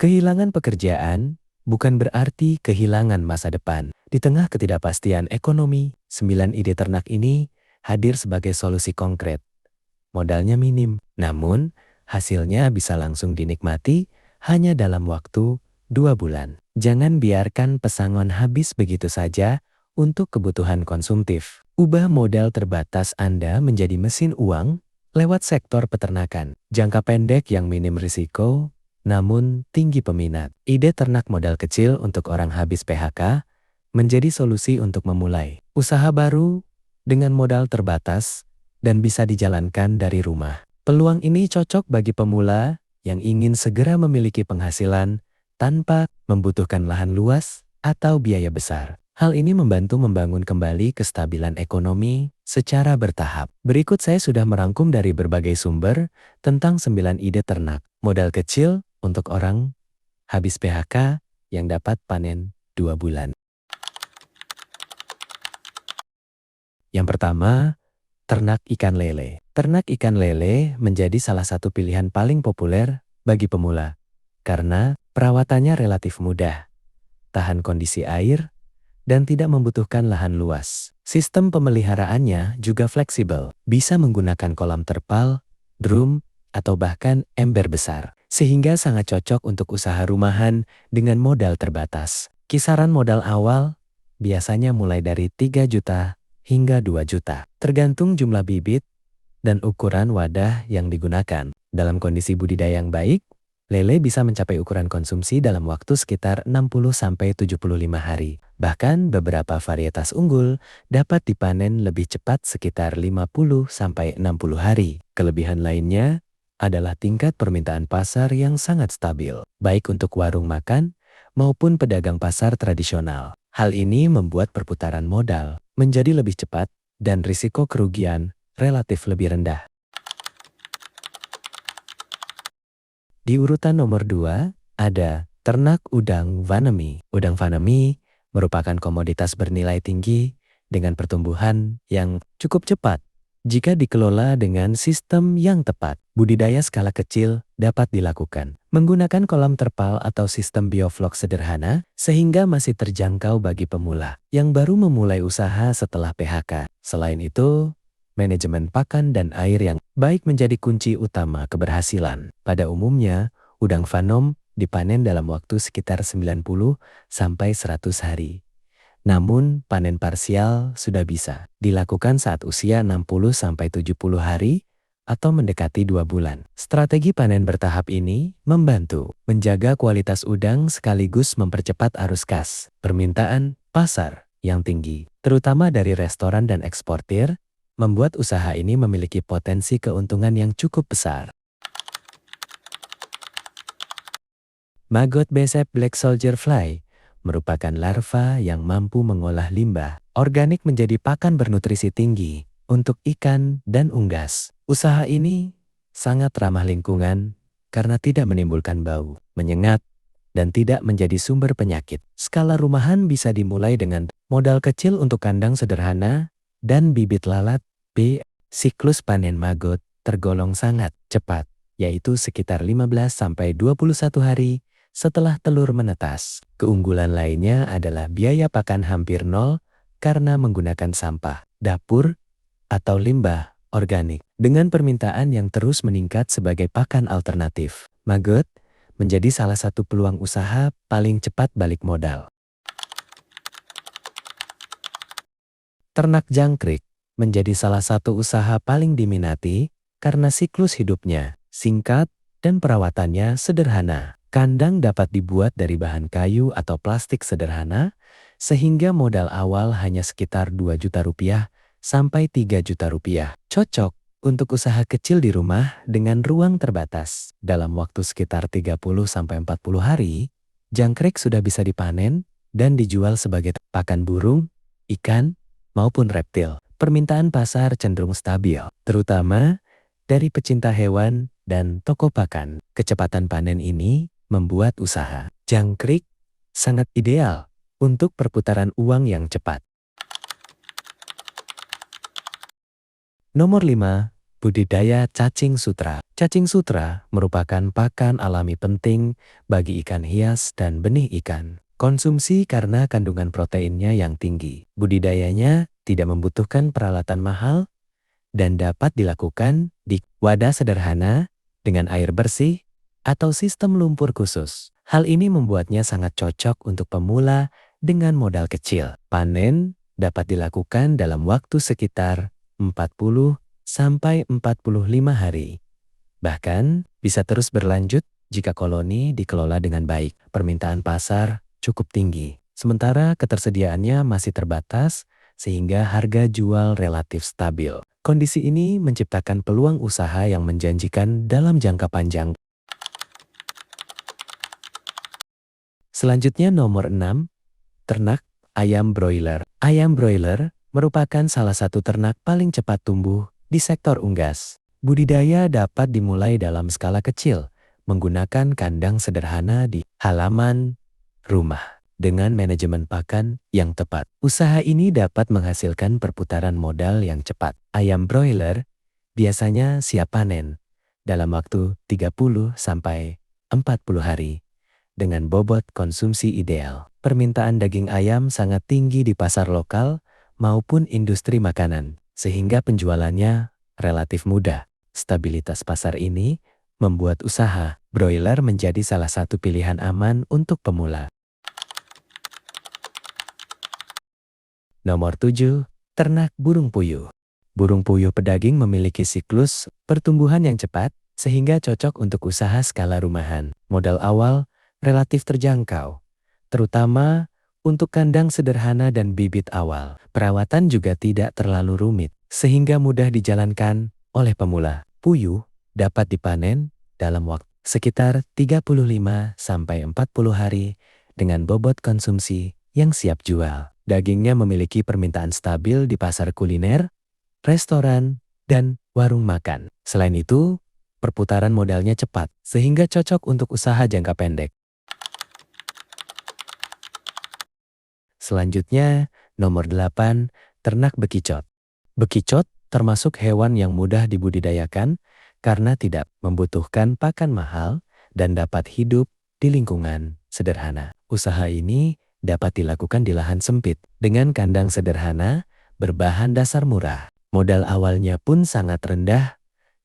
Kehilangan pekerjaan bukan berarti kehilangan masa depan. Di tengah ketidakpastian ekonomi, 9 ide ternak ini hadir sebagai solusi konkret. Modalnya minim, namun hasilnya bisa langsung dinikmati hanya dalam waktu 2 bulan. Jangan biarkan pesangon habis begitu saja untuk kebutuhan konsumtif. Ubah modal terbatas Anda menjadi mesin uang lewat sektor peternakan. Jangka pendek yang minim risiko, namun tinggi peminat. Ide ternak modal kecil untuk orang habis PHK menjadi solusi untuk memulai usaha baru dengan modal terbatas dan bisa dijalankan dari rumah. Peluang ini cocok bagi pemula yang ingin segera memiliki penghasilan tanpa membutuhkan lahan luas atau biaya besar. Hal ini membantu membangun kembali kestabilan ekonomi secara bertahap. Berikut saya sudah merangkum dari berbagai sumber tentang 9 ide ternak modal kecil untuk orang habis PHK yang dapat panen 2 bulan. Yang pertama, ternak ikan lele. Ternak ikan lele menjadi salah satu pilihan paling populer bagi pemula karena perawatannya relatif mudah, tahan kondisi air, dan tidak membutuhkan lahan luas. Sistem pemeliharaannya juga fleksibel, bisa menggunakan kolam terpal, drum, atau bahkan ember besar, sehingga sangat cocok untuk usaha rumahan dengan modal terbatas. Kisaran modal awal biasanya mulai dari 3 juta hingga 2 juta, tergantung jumlah bibit dan ukuran wadah yang digunakan. Dalam kondisi budidaya yang baik, lele bisa mencapai ukuran konsumsi dalam waktu sekitar 60-75 hari. Bahkan beberapa varietas unggul dapat dipanen lebih cepat sekitar 50-60 hari. Kelebihan lainnya adalah tingkat permintaan pasar yang sangat stabil, baik untuk warung makan maupun pedagang pasar tradisional. Hal ini membuat perputaran modal menjadi lebih cepat dan risiko kerugian relatif lebih rendah. Di urutan nomor 2, ada ternak udang faname. Udang faname merupakan komoditas bernilai tinggi dengan pertumbuhan yang cukup cepat. Jika dikelola dengan sistem yang tepat, budidaya skala kecil dapat dilakukan. Menggunakan kolam terpal atau sistem bioflok sederhana sehingga masih terjangkau bagi pemula yang baru memulai usaha setelah PHK. Selain itu, manajemen pakan dan air yang baik menjadi kunci utama keberhasilan. Pada umumnya, udang faname dipanen dalam waktu sekitar 90-100 hari. Namun, panen parsial sudah bisa dilakukan saat usia 60-70 hari atau mendekati 2 bulan. Strategi panen bertahap ini membantu menjaga kualitas udang sekaligus mempercepat arus kas. Permintaan pasar yang tinggi, terutama dari restoran dan eksportir, membuat usaha ini memiliki potensi keuntungan yang cukup besar. Maggot Bicep Black Soldier Fly merupakan larva yang mampu mengolah limbah organik menjadi pakan bernutrisi tinggi untuk ikan dan unggas. Usaha ini sangat ramah lingkungan karena tidak menimbulkan bau, menyengat, dan tidak menjadi sumber penyakit. Skala rumahan bisa dimulai dengan modal kecil untuk kandang sederhana dan bibit lalat. Siklus panen maggot tergolong sangat cepat, yaitu sekitar 15-21 hari setelah telur menetas. Keunggulan lainnya adalah biaya pakan hampir nol karena menggunakan sampah dapur atau limbah organik. Dengan permintaan yang terus meningkat sebagai pakan alternatif, maggot menjadi salah satu peluang usaha paling cepat balik modal. Ternak jangkrik menjadi salah satu usaha paling diminati karena siklus hidupnya singkat dan perawatannya sederhana. Kandang dapat dibuat dari bahan kayu atau plastik sederhana, sehingga modal awal hanya sekitar 2 juta rupiah sampai 3 juta rupiah. Cocok untuk usaha kecil di rumah dengan ruang terbatas. Dalam waktu sekitar 30-40 hari, jangkrik sudah bisa dipanen dan dijual sebagai pakan burung, ikan, maupun reptil. Permintaan pasar cenderung stabil, terutama dari pecinta hewan dan toko pakan. Kecepatan panen ini membuat usaha jangkrik sangat ideal untuk perputaran uang yang cepat. Nomor 5, Budidaya cacing sutra. Cacing sutra merupakan pakan alami penting bagi ikan hias dan benih ikan. Konsumsi karena kandungan proteinnya yang tinggi. Budidayanya tidak membutuhkan peralatan mahal dan dapat dilakukan di wadah sederhana dengan air bersih atau sistem lumpur khusus. Hal ini membuatnya sangat cocok untuk pemula dengan modal kecil. Panen dapat dilakukan dalam waktu sekitar 40 sampai 45 hari. Bahkan bisa terus berlanjut jika koloni dikelola dengan baik. Permintaan pasar cukup tinggi, sementara ketersediaannya masih terbatas sehingga harga jual relatif stabil. Kondisi ini menciptakan peluang usaha yang menjanjikan dalam jangka panjang. Selanjutnya nomor 6, ternak ayam broiler. Ayam broiler merupakan salah satu ternak paling cepat tumbuh di sektor unggas. Budidaya dapat dimulai dalam skala kecil, menggunakan kandang sederhana di halaman rumah. Dengan manajemen pakan yang tepat, usaha ini dapat menghasilkan perputaran modal yang cepat. Ayam broiler biasanya siap panen dalam waktu 30 sampai 40 hari dengan bobot konsumsi ideal. Permintaan daging ayam sangat tinggi di pasar lokal maupun industri makanan, sehingga penjualannya relatif mudah. Stabilitas pasar ini membuat usaha broiler menjadi salah satu pilihan aman untuk pemula. Nomor 7, ternak burung puyuh. Burung puyuh pedaging memiliki siklus pertumbuhan yang cepat sehingga cocok untuk usaha skala rumahan. Modal awal relatif terjangkau, terutama untuk kandang sederhana dan bibit awal. Perawatan juga tidak terlalu rumit, sehingga mudah dijalankan oleh pemula. Puyuh dapat dipanen dalam waktu sekitar 35 sampai 40 hari dengan bobot konsumsi yang siap jual. Dagingnya memiliki permintaan stabil di pasar kuliner, restoran, dan warung makan. Selain itu, perputaran modalnya cepat, sehingga cocok untuk usaha jangka pendek. Selanjutnya, nomor 8, ternak bekicot. Bekicot termasuk hewan yang mudah dibudidayakan karena tidak membutuhkan pakan mahal dan dapat hidup di lingkungan sederhana. Usaha ini dapat dilakukan di lahan sempit dengan kandang sederhana berbahan dasar murah. Modal awalnya pun sangat rendah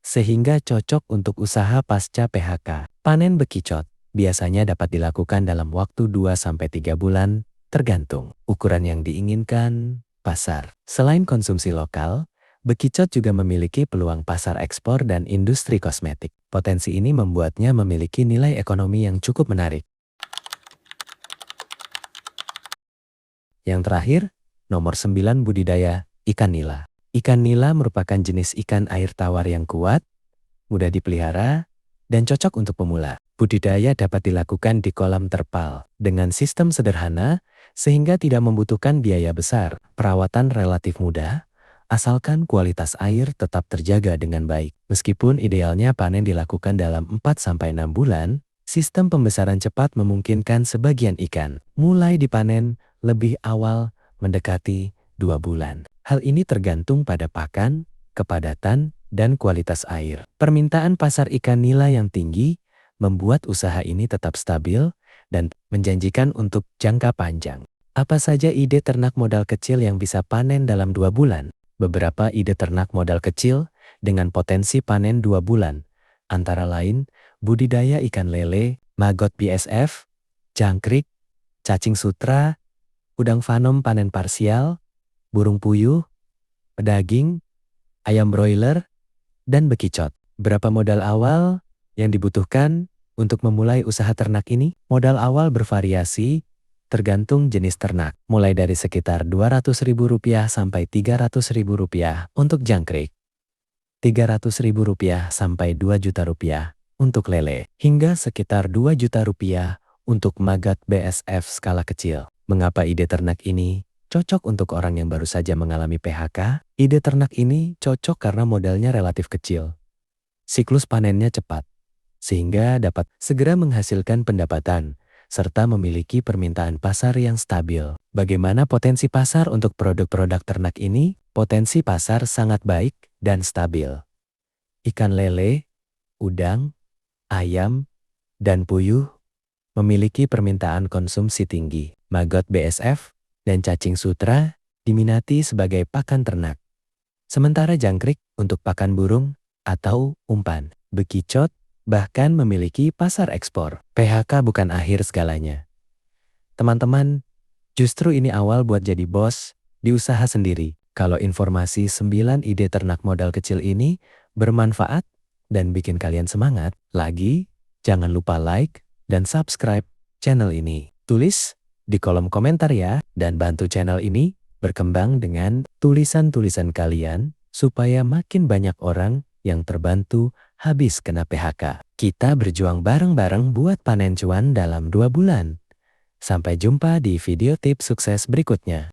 sehingga cocok untuk usaha pasca PHK. Panen bekicot biasanya dapat dilakukan dalam waktu 2-3 bulan tergantung ukuran yang diinginkan pasar. Selain konsumsi lokal, bekicot juga memiliki peluang pasar ekspor dan industri kosmetik. Potensi ini membuatnya memiliki nilai ekonomi yang cukup menarik. Yang terakhir, nomor 9, budidaya ikan nila. Ikan nila merupakan jenis ikan air tawar yang kuat, mudah dipelihara, dan cocok untuk pemula. Budidaya dapat dilakukan di kolam terpal dengan sistem sederhana sehingga tidak membutuhkan biaya besar. Perawatan relatif mudah, asalkan kualitas air tetap terjaga dengan baik. Meskipun idealnya panen dilakukan dalam 4-6 bulan, sistem pembesaran cepat memungkinkan sebagian ikan mulai dipanen lebih awal mendekati 2 bulan. Hal ini tergantung pada pakan, kepadatan, dan kualitas air. Permintaan pasar ikan nila yang tinggi membuat usaha ini tetap stabil dan menjanjikan untuk jangka panjang. Apa saja ide ternak modal kecil yang bisa panen dalam 2 bulan? Beberapa ide ternak modal kecil dengan potensi panen 2 bulan, antara lain budidaya ikan lele, maggot BSF, jangkrik, cacing sutra, udang fanom panen parsial, burung puyuh, pedaging, ayam broiler, dan bekicot. Berapa modal awal yang dibutuhkan untuk memulai usaha ternak ini? Modal awal bervariasi tergantung jenis ternak, mulai dari sekitar Rp200.000 sampai Rp300.000 untuk jangkrik, Rp300.000 sampai Rp2 juta untuk lele, hingga sekitar Rp2 juta untuk maggot BSF skala kecil. Mengapa ide ternak ini cocok untuk orang yang baru saja mengalami PHK? Ide ternak ini cocok karena modalnya relatif kecil, siklus panennya cepat, sehingga dapat segera menghasilkan pendapatan, serta memiliki permintaan pasar yang stabil. Bagaimana potensi pasar untuk produk-produk ternak ini? Potensi pasar sangat baik dan stabil. ikan lele, udang, ayam, dan puyuh memiliki permintaan konsumsi tinggi. Maggot BSF dan cacing sutra diminati sebagai pakan ternak. Sementara jangkrik untuk pakan burung atau umpan. Bekicot bahkan memiliki pasar ekspor. PHK bukan akhir segalanya. Teman-teman, justru ini awal buat jadi bos di usaha sendiri. Kalau informasi 9 ide ternak modal kecil ini bermanfaat dan bikin kalian semangat, jangan lupa like dan subscribe channel ini. Tulis di kolom komentar ya, dan bantu channel ini berkembang dengan tulisan-tulisan kalian supaya makin banyak orang yang terbantu habis kena PHK. Kita berjuang bareng-bareng buat panen cuan dalam 2 bulan. Sampai jumpa di video tips sukses berikutnya.